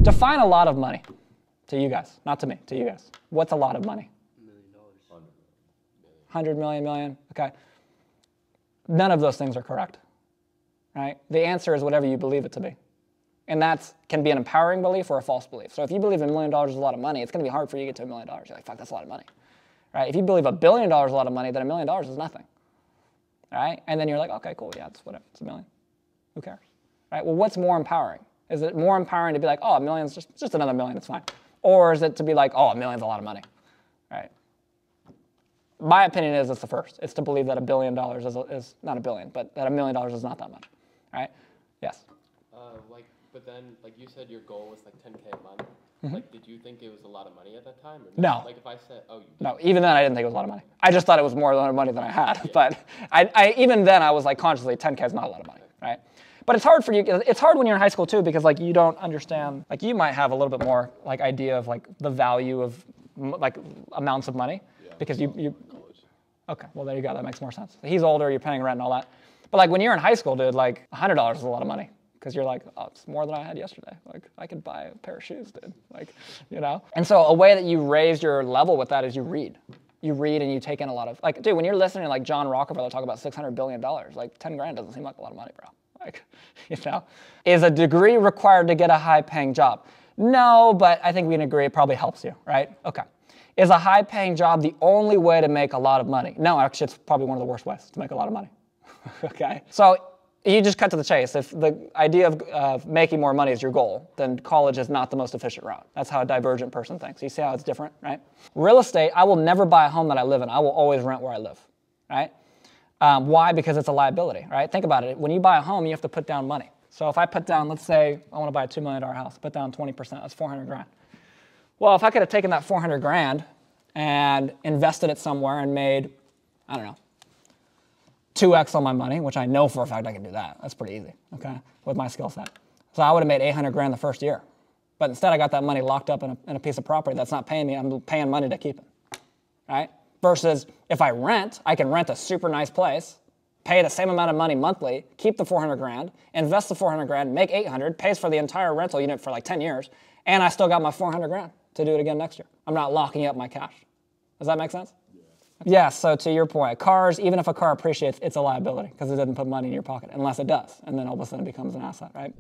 Define a lot of money to you guys, not to me, to you guys. What's a lot of money? $1 million. 100 million, million, okay. None of those things are correct, right? The answer is whatever you believe it to be. And that can be an empowering belief or a false belief. So if you believe $1 million is a lot of money, it's going to be hard for you to get to $1 million. You're like, fuck, that's a lot of money, right? If you believe $1 billion is a lot of money, then $1 million is nothing, right? And then you're like, okay, cool, yeah, it's whatever, it's $1 million. Who cares, right? Well, what's more empowering? Is it more empowering to be like, oh, $1 million's just another $1 million, it's fine? Or is it to be like, oh, $1 million's a lot of money, right? My opinion is it's the first. It's to believe that $1 billion is not $1 billion, but that $1 million is not that much, right? Yes? But then, like you said, your goal was like 10K a month. Mm-hmm. Like, did you think it was a lot of money at that time? Or no. Like if I said, oh, you did. No, even then I didn't think it was a lot of money. I just thought it was more money than I had. Yeah. But even then I was like consciously 10K is not a lot of money, right? But it's hard for you. It's hard when you're in high school too, because like you don't understand. Like you might have a little bit more like idea of like the value of like amounts of money, because you. Okay, well there you go. That makes more sense. He's older. You're paying rent and all that. But like when you're in high school, dude, like $100 is a lot of money. Because you're like, oh, it's more than I had yesterday. Like, I could buy a pair of shoes, dude. Like, you know? And so a way that you raise your level with that is you read. You read and you take in a lot of, like, dude, when you're listening to like John Rockefeller talk about $600 billion, like 10 grand doesn't seem like a lot of money, bro. Like, you know? Is a degree required to get a high-paying job? No, but I think we can agree it probably helps you, right? Okay. Is a high-paying job the only way to make a lot of money? No, actually, it's probably one of the worst ways to make a lot of money. Okay? So, you just cut to the chase. If the idea of making more money is your goal, then college is not the most efficient route. That's how a divergent person thinks. You see how it's different, right? Real estate, I will never buy a home that I live in. I will always rent where I live, right? Why? Because it's a liability, right? Think about it. When you buy a home, you have to put down money. So if I put down, let's say I want to buy a $2 million house, put down 20%, that's 400 grand. Well, if I could have taken that 400 grand and invested it somewhere and made, I don't know, 2x on my money, which I know for a fact I can do that. That's pretty easy, okay, with my skill set. So I would have made 800 grand the first year. But instead I got that money locked up in a piece of property that's not paying me. I'm paying money to keep it, right? Versus if I rent, I can rent a super nice place, pay the same amount of money monthly, keep the 400 grand, invest the 400 grand, make 800, pays for the entire rental unit for like 10 years, and I still got my 400 grand to do it again next year. I'm not locking up my cash. Does that make sense? Yeah, so to your point, cars, even if a car appreciates, it's a liability because it doesn't put money in your pocket unless it does, and then all of a sudden it becomes an asset, right?